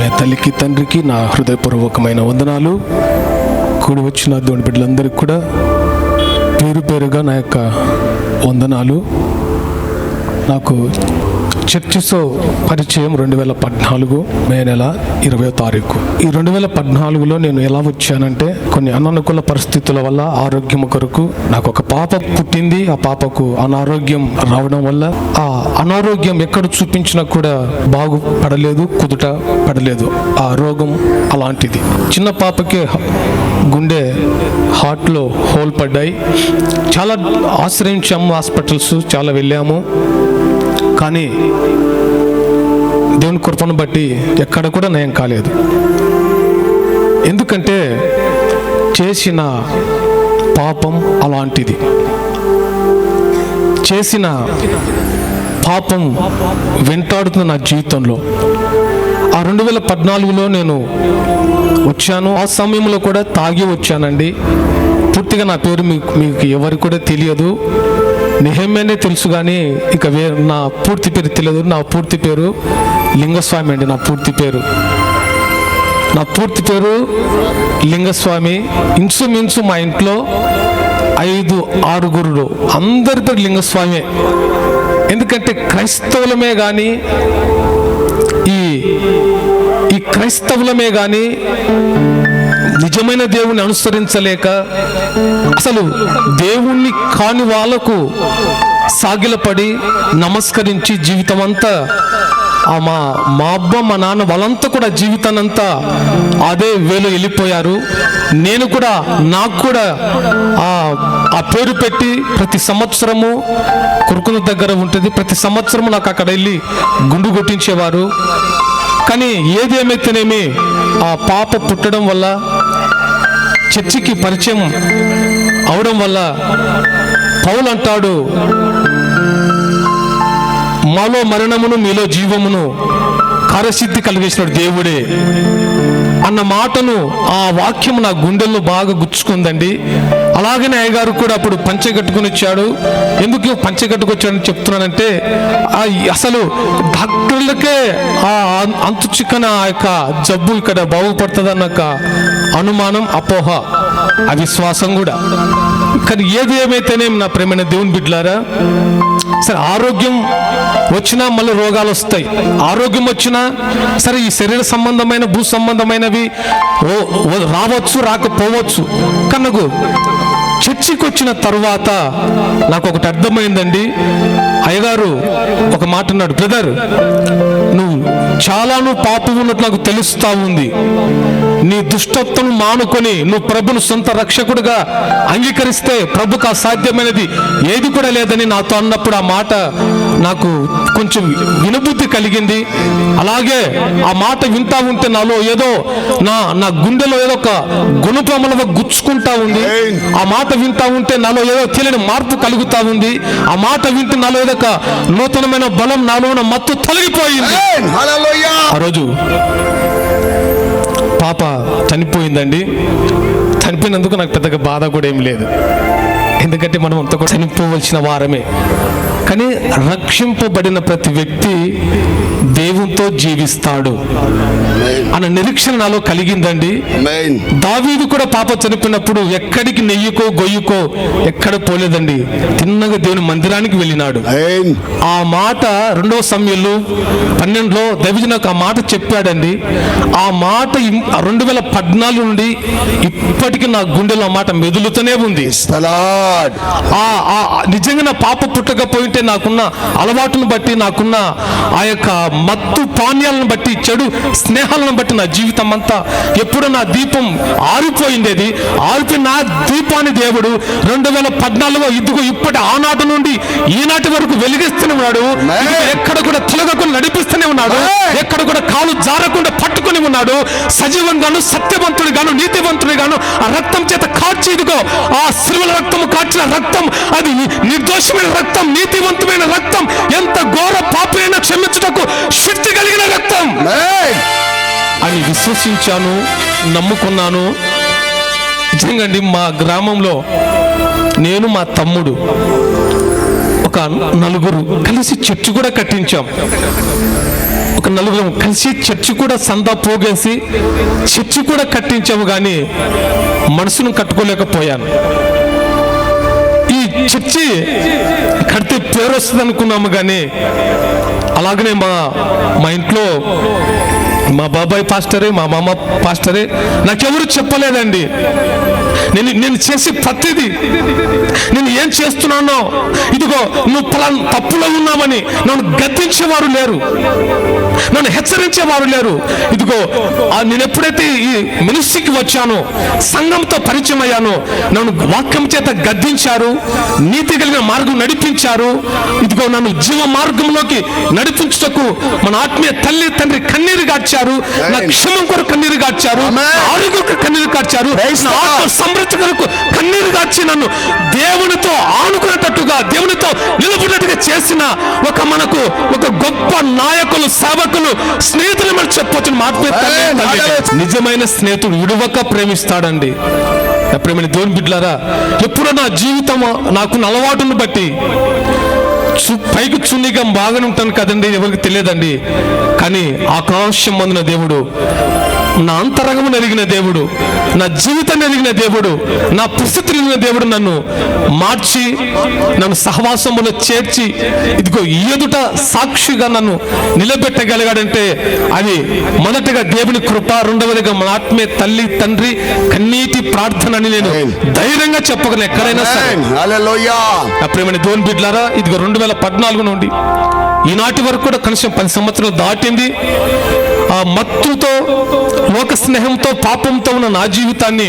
ఆమె తల్లికి తండ్రికి నా హృదయపూర్వకమైన వందనాలు. కూడి వచ్చిన దేవుని బిడ్డలందరికీ కూడా పేరు పేరుగా నా యొక్క వందనాలు. నాకు చర్చితో పరిచయం 2014 మే నెల 20వ తారీఖు. ఈ 2014లో నేను ఎలా వచ్చానంటే, కొన్ని అననుకూల పరిస్థితుల వల్ల ఆరోగ్యం కొరకు నాకు ఒక పాప పుట్టింది. ఆ పాపకు అనారోగ్యం రావడం వల్ల ఆ అనారోగ్యం ఎక్కడ చూపించినా కూడా బాగుపడలేదు, కుదుట పడలేదు. ఆ రోగం అలాంటిది. చిన్న పాపకి గుండె హార్ట్లో హోల్ పడ్డాయి. చాలా ఆశ్రయించాము, హాస్పిటల్స్ చాలా వెళ్ళాము. కానీ దేవుని కృపను బట్టి ఎక్కడ కూడా నయం కాలేదు. ఎందుకంటే చేసిన పాపం అలాంటిది. చేసిన పాపం వెంటాడుతున్న నా జీవితంలో. ఆ 2014లో నేను వచ్చాను. ఆ సమయంలో కూడా తాగి వచ్చానండి. పూర్తిగా నా పేరు మీకు ఎవరికి కూడా తెలియదు. నెహెమ్యానే తెలుసు, కానీ ఇక నా పూర్తి పేరు తెలియదు. నా పూర్తి పేరు లింగస్వామి అండి. నా పూర్తి పేరు లింగస్వామి. ఇంచుమించు మా ఇంట్లో 5-6 అందరి పేరు లింగస్వామి. ఎందుకంటే క్రైస్తవులమే కానీ ఈ క్రైస్తవులమే కానీ నిజమైన దేవుణ్ణి అనుసరించలేక, అసలు దేవుణ్ణి కాని వాళ్ళకు సాగిలపడి నమస్కరించి జీవితం అంతా మా అబ్బ మా నాన్న వాళ్ళంతా కూడా జీవితానంతా అదే వేలో వెళ్ళిపోయారు. నేను కూడా నాకు కూడా ఆ పేరు పెట్టి ప్రతి సంవత్సరము కురుకుల దగ్గర ఉంటుంది. ప్రతి సంవత్సరము నాకు అక్కడ వెళ్ళి గుండు కొట్టించేవారు. కానీ ఏది ఏమైతేనేమి ఆ పాప పుట్టడం వల్ల, చర్చికి పరిచయం అవడం వల్ల పౌలు అంటాడు, మాలో మరణమును మీలో జీవమును కార్యసిద్ధి కలిగేసిన దేవుడే అన్న మాటను, ఆ వాక్యం నా గుండెల్లో బాగా గుచ్చుకుందండి. అలాగనే అయ్యగారు కూడా అప్పుడు పంచె కట్టుకుని వచ్చాడు. ఎందుకు పంచె కట్టుకొచ్చాడని చెప్తున్నానంటే, అసలు డాక్టర్లకే అంతు చిక్కన ఆ యొక్క జబ్బు ఇక్కడ బాగుపడుతుందన్న అనుమానం, అపోహ, అవిశ్వాసం కూడా. కానీ ఏది ఏమైతేనేమి నా ప్రేమైన దేవుని బిడ్డలారా, సరే ఆరోగ్యం వచ్చినా మళ్ళీ రోగాలు వస్తాయి. ఆరోగ్యం వచ్చినా సరే ఈ శరీర సంబంధమైన భూ సంబంధమైనవి రావచ్చు, రాకపోవచ్చు. కనుక చర్చికి వచ్చిన తర్వాత నాకు ఒకటి అర్థమైందండి. అయ్యగారు ఒక మాట అన్నాడు, బ్రదర్ నువ్వు పాపం ఉన్నట్టు నాకు తెలుస్తా ఉంది. నీ దుష్టత్వం మానుకొని నువ్వు ప్రభును సొంత రక్షకుడిగా అంగీకరిస్తే ప్రభుకు అసాధ్యమైనది ఏది కూడా లేదని నాతో అన్నప్పుడు ఆ మాట నాకు కొంచెం వినుబుద్ధి కలిగింది. అలాగే ఆ మాట వింటా ఉంటే నాలో ఏదో నా గుండెలో ఏదో ఒక గుణపమల గుచ్చుకుంటా ఉంది. ఆ మాట వింటా ఉంటే నాలో ఏదో తెలియని మార్పు కలుగుతా ఉంది. ఆ మాట వింటే నాలో ఏదో ఒక నూతనమైన బలం, నాలో ఉన్న మత్తు తొలగిపోయింది. ఆ రోజు పాప చనిపోయిందండి. చనిపోయినందుకు నాకు పెద్దగా బాధ కూడా ఏం లేదు. ఎందుకంటే మనం అంత కూడా చనిపోవలసిన వారమే. కానీ రక్షింపబడిన ప్రతి వ్యక్తి దేవునితో జీవిస్తాడు అన్న నిరీక్షణ నాలో కలిగిందండి. దావీదు కూడా పాప చనిపోయినప్పుడు ఎక్కడికి నెయ్యికో గొయ్యికో ఎక్కడ పోలేదండి. తిన్నగా దేవుని మందిరానికి వెళ్ళినాడు. ఆ మాట 2వ సమూయేలు 12లో దైవజనులకు ఆ మాట చెప్పాడండి. ఆ మాట 2014 నుండి ఇప్పటికీ నా గుండెలో ఆ మాట మెదులుతూనే ఉంది. నిజంగా నా పాప పుట్టకపోయింటే నాకున్న అలవాటును బట్టి, నాకున్న ఆ యొక్క మత్తు పానీయాలను బట్టి, చెడు స్నేహాలను బట్టి నా జీవితం అంతా ఎప్పుడు నా దీపం ఆరిపోయింది. ఆరిపోయి నా దీపాన్ని దేవుడు 2014లో ఇదిగో ఇప్పటి ఆనాటి నుండి ఈనాటి వరకు వెలిగిస్తూనే ఉన్నాడు. ఎక్కడ కూడా తొలగకుండా నడిపిస్తూనే ఉన్నాడు. ఎక్కడ కూడా కాలు జారకుండా పట్టుకుని ఉన్నాడు. సజీవంగాను, సత్యవంతుడిగాను, నీతివంతుడిగాను ఆ రక్తం చేత కాచి, ఇదిగో ఆ శిలువల రక్తము కాచిన రక్తం, అది నిర్దోషమైన రక్తం, నీతివంతమైన రక్తం, ఎంత ఘోర పాపైనా క్షమించుటకు శక్తి కలిగిన రక్తం అని విశ్వసించాను, నమ్ముకున్నాను. నిజంగా మా గ్రామంలో నేను మా తమ్ముడు ఒక నలుగురు కలిసి చర్చి కూడా కట్టించాం. ఒక నలుగురు కలిసి చర్చి కూడా సందా పోగేసి చర్చి కూడా కట్టించాము, కానీ మనసును కట్టుకోలేకపోయాను. ఈ చర్చి కడితే పేరు వస్తుంది అనుకున్నాము, కానీ అలాగనే మా ఇంట్లో మా బాబాయ్ పాస్టరే, మా మామ పాస్టరే, నాకెవరు చెప్పలేదండి. నేను చేసే ప్రతిదీ, నేను ఏం చేస్తున్నానో, ఇదిగో నువ్వు పలానా తప్పులో ఉన్నావని నన్ను గద్దించేవారు లేరు, నన్ను హెచ్చరించేవారు లేరు. ఇదిగో నేను ఎప్పుడైతే ఈ మినిస్ట్రీకి వచ్చానో, సంఘంతో పరిచయం అయ్యానో, నన్ను వాక్యం చేత గద్దించారు, నీతి కలిగిన మార్గం నడిపించారు. ఇదిగో నన్ను జీవ మార్గంలోకి నడిపించుటకు మన ఆత్మీయ తల్లి తండ్రి కన్నీరు గార్చారు, నా క్షేమం కొరకు కన్నీరు గార్చారు, ఆరోగ్య కన్నీరు గార్చారు, సమృద్ధి కొరకు కన్నీరు గార్చి నన్ను దేవునితో ఆనుకునేటట్టుగా, దేవునితో నిలబడినట్టుగా చేసిన మనకు ఒక గొప్ప నాయకులు, సేవకులు, స్నేహితులు మనం చెప్పవచ్చు. నిజమైన స్నేహితుడు విడువక ప్రేమిస్తాడండి. ప్రేమని దేవుని బిడ్డలారా, ఎప్పుడో నా జీవితం నాకున్న అలవాటును బట్టి పైకి చున్నిగా బాగానే ఉంటాను కదండి, ఎవరికి తెలియదండి. కానీ ఆకాశం మందున దేవుడు, నా అంతరంగము ఎరిగిన దేవుడు, నా జీవితాన్ని ఎరిగిన దేవుడు, నా పరిస్థితులు ఎరిగిన దేవుడు నన్ను మార్చి, నన్ను సహవాసములో చేర్చి, ఇదిగో ఎదుట సాక్షిగా నన్ను నిలబెట్టగలిగాడంటే అది మొదటగా దేవుని కృప, రెండవదిగా మన ఆత్మీయ తల్లి తండ్రి కన్నీటి ప్రార్థన అని నేను ధైర్యంగా చెప్పగలను ఎక్కడైనా సరే. ప్రేమని దేవుని బిడ్డలారా, ఇదిగో 2014 నుండి ఈనాటి వరకు కూడా కనీసం 10 సంవత్సరాలు దాటింది. ఆ మత్తుతో, లోక స్నేహంతో, పాపంతో ఉన్న నా జీవితాన్ని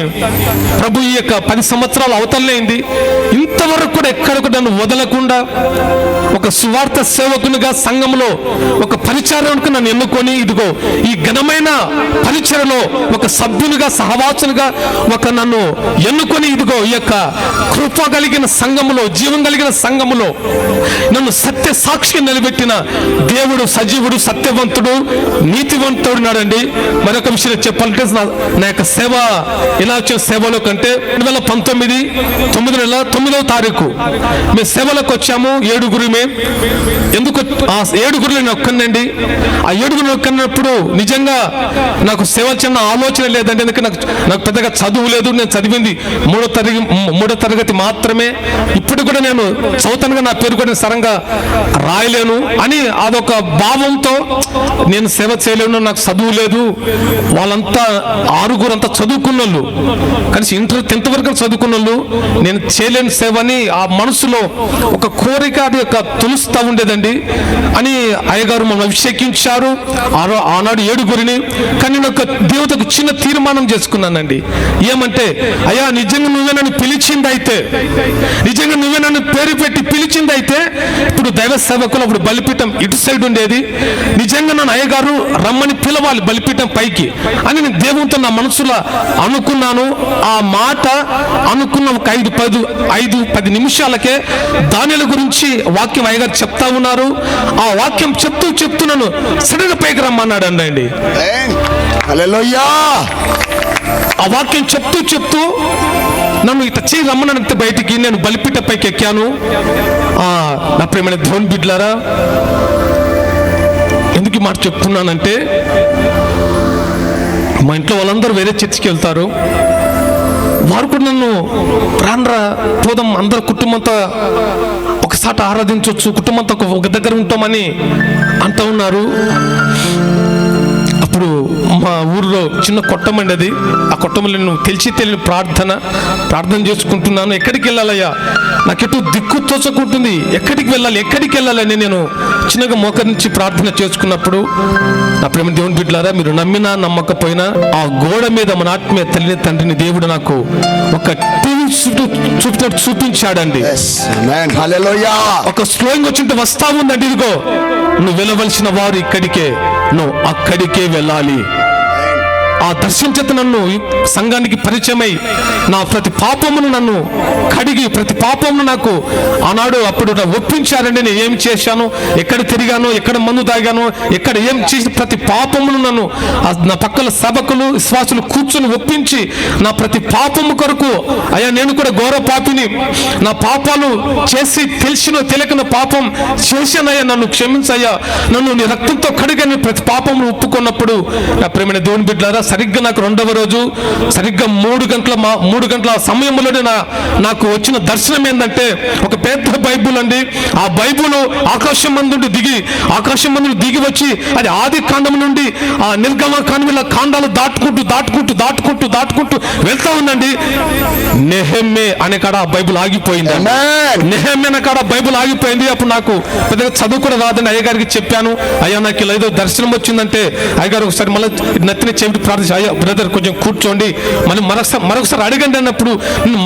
ప్రభు ఈ యొక్క 10 సంవత్సరాలు అవతలైంది. ఇంతవరకు కూడా ఎక్కడికి నన్ను వదలకుండా ఒక సువార్త సేవకునిగా సంఘంలో ఒక పరిచారకునిగా నన్ను ఎన్నుకొని, ఇదిగో ఈ ఘనమైన పరిచర్యలో ఒక సభ్యునిగా, సహవాసునిగా నన్ను ఎన్నుకొని, ఇదిగో ఈ యొక్క కృప కలిగిన సంఘములో, జీవం కలిగిన సంఘములో నన్ను సత్య సాక్షి నిలబెట్టిన దేవుడు సజీవుడు, సత్యవంతుడు, నీతివంతుడు నాడండి. మరొక విషయం చెప్పాలంటే, నా యొక్క సేవ ఇలా వచ్చిన సేవలో కంటే 2019 9 నెల 9వ తారీఖు మేము సేవలకు వచ్చాము. 7గురిమే. ఎందుకు ఆ 7గురిలో నేను ఒక్కనండి. ఆ 7గురిలో ఒక్కనప్పుడు నిజంగా నాకు సేవ చిన్న ఆలోచన లేదండి. ఎందుకంటే నాకు పెద్దగా చదువు లేదు. నేను చదివింది 3వ తరగతి మాత్రమే. ఇప్పుడు కూడా నేను చదువుతానుగా నా పేరు కూడా సరంగా రాయలేను అని అదొక భావంతో నేను సేవ చేయలేను, నాకు చదువు లేదు. వాళ్ళంతా 6గురు అంతా చదువుకున్న వాళ్ళు, కానీ ఇంటర్ 10th వరకు చదువుకున్న వాళ్ళు, నేను చేయలేని సేవ అని ఆ మనసులో ఒక కోరిక అది ఒక తులుస్తా ఉండేదండి. అని అయ్యగారు మమ్మల్ని అభిషేకించారు ఆనాడు 7గురిని. కానీ నేను ఒక దేవతకు చిన్న తీర్మానం చేసుకున్నానండి. ఏమంటే, అయ్యా నిజంగా నువ్వే నన్ను పిలిచింది అయితే, నిజంగా నువ్వే నన్ను పేరు పెట్టి పిలిచింది అయితే, ఇప్పుడు దైవ సేవకులు అప్పుడు బలిపీఠం ఇటు సైడ్ ఉండేది, నిజంగా నన్ను అయ్యగారు రమ్మని పిలవాలి బలిపీఠం పైకి అని నేను దేవునితో నా మనసులో అనుకున్నాను. ఆ మాట అనుకున్న ఒక 5-10 నిమిషాలకే దానిల గురించి వాక్యం అయ్యగారు చెప్తా ఉన్నారు. ఆ వాక్యం చెప్తూ నన్ను సడన్గా పైకి రమ్మన్నాడు అండి. ఆ వాక్యం చెప్తూ నన్ను ఇట్లా చేయి రమ్మనంత బయటికి నేను బలిపీఠ పైకి ఎక్కాను. నా ప్రేమైన దేవుని బిడ్డలారా, ఎందుకు మాట చెప్తున్నానంటే, మా ఇంట్లో వాళ్ళందరూ వేరే చర్చికి వెళ్తారు. వారు కూడా నన్ను రాన్రా పోదాం, అందరు కుటుంబంతో ఒకసారి ఆరాధించవచ్చు, కుటుంబంతో ఒక దగ్గర ఉంటామని అంటూ ఉన్నారు. అప్పుడు మా ఊరిలో చిన్న కొట్టమండి అది. ఆ కొట్టమని నేను తెలియని ప్రార్థన చేసుకుంటున్నాను. ఎక్కడికి వెళ్ళాలయ్యా, నాకెటు దిక్కు తోచకుంటుంది, ఎక్కడికి వెళ్ళాలని నేను చిన్నగా మోకరించి ప్రార్థన చేసుకున్నప్పుడు, నా ప్రేమ దేవుని బిడ్డలారా, మీరు నమ్మినా నమ్మకపోయినా ఆ గోడ మీద మన ఆత్మీయ తల్లిని తండ్రిని దేవుడు నాకు ఒక టీవీ చూపించాడండి. ఒక స్లోయింగ్ వచ్చింటే వస్తా ఉందండి, ఇదిగో నువ్వు వెళ్ళవలసిన వారు ఇక్కడికే, నువ్వు అక్కడికే వెళ్ళాలి. ఆ దర్శనం చేత నన్ను సంఘానికి పరిచయమై నా ప్రతి పాపమును నన్ను కడిగి ప్రతి పాపమును నాకు ఆనాడు అప్పుడు ఒప్పించారండి. నేను ఏం చేశాను, ఎక్కడ తిరిగాను, ఎక్కడ మందు తాగాను, ఎక్కడ ఏం చేసి ప్రతి పాపమును నన్ను నా పక్కల సభకులు విశ్వాసులు కూర్చొని ఒప్పించి నా ప్రతి పాపము కొరకు, అయ్యా నేను కూడా ఘోర పాపిని, నా పాపాలు చేసి తెలిసిన తెలియకన పాపం చేశానయ్యా, నన్ను క్షమించయ్యా, నన్ను నీ రక్తంతో కడిగని ప్రతి పాపమును ఒప్పుకున్నప్పుడు నా ప్రేమైన దేవుని బిడ్డలారా, సరిగ్గా నాకు రెండవ రోజు సరిగ్గా 3 గంటల సమయంలోనే నాకు వచ్చిన దర్శనం ఏంటంటే ఒక పెద్ద బైబుల్ అండి. ఆ బైబుల్ ఆకాశం మందు దిగి వచ్చి అది ఆది కాండం నుండి ఆ నిర్గమ కాండాలు దాటుకుంటూ వెళ్తా ఉందండి. నెహెమ్మే అనే కాడ బైబుల్ ఆగిపోయింది. నెహెమ్మే అనే కాడ బైబుల్ ఆగిపోయింది. అప్పుడు నాకు పెద్దగా చదువు కూడా రాదని అయ్యగారికి చెప్పాను. అయ్యా నాకు ఇలా ఏదో దర్శనం వచ్చిందంటే అయ్యగారు ఒకసారి మళ్ళీ నత్తిని చెవిటి ప్రార్థించి, అయ్యా బ్రదర్ కొంచెం కూర్చోండి, మళ్ళీ మరొకసారి అడగండి అన్నప్పుడు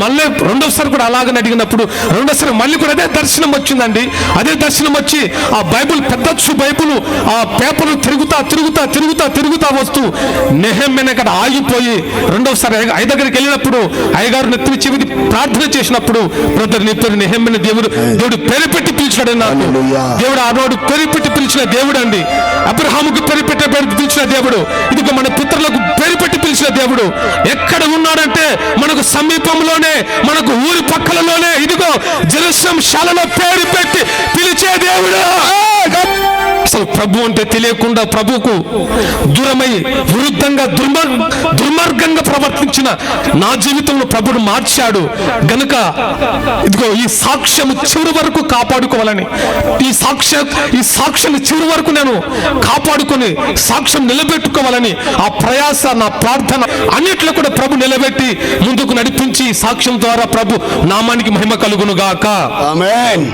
మళ్ళీ రెండోసారి కూడా అలాగని అడిగినప్పుడు రెండోసారి మళ్ళీ కూడా అదే దర్శనం వచ్చిందండి. అదే దర్శనం వచ్చి ఆ బైబుల్ పెద్ద బైబుల్ ఆ పేపర్లు తిరుగుతా వస్తూ నెహెమ్మే అక్కడ ఆగిపోయి రెండోసారి అయ్య దగ్గరికి వెళ్ళినప్పుడు అయ్యగారు నెత్తిని చెవిటి ప్రార్థన చేసినప్పుడు, బ్రదర్ నీ పేరు నెహెమ్మే, దేవుడు పేరు పెట్టి పిలిచాడు నాకు. దేవుడు ఆనాడు పేరు పెట్టి పిలిచిన దేవుడు అండి. అబ్రహాముకు పేరు పిలిచిన దేవుడు, ఇదిగో మన పితరులకు పేరు పెట్టి పిలిచిన దేవుడు ఎక్కడ ఉన్నాడంటే మనకు సమీపంలోనే, మనకు ఊరి పక్కలలోనే, ఇదిగో జెరూసలేం శాలలో పేరు పెట్టి పిలిచే దేవుడు. అసలు ప్రభు అంటే తెలియకుండా ప్రభువుకు దూరమై విరుద్ధంగా దుర్మార్గంగా ప్రవర్తించిన నా జీవితంలో ప్రభుడు మార్చాడు గనుక ఇదిగో ఈ సాక్ష్యం చివరి వరకు కాపాడుకోవాలని, ఈ సాక్ష్యం చివరి వరకు నేను కాపాడుకొని సాక్ష్యం నిలబెట్టుకోవాలని ఆ ప్రయాస, నా ప్రార్థన అన్నిట్లో కూడా ప్రభు నిలబెట్టి ముందుకు నడిపించి సాక్ష్యం ద్వారా ప్రభు నామానికి మహిమ కలుగును గాక. ఆమేన్.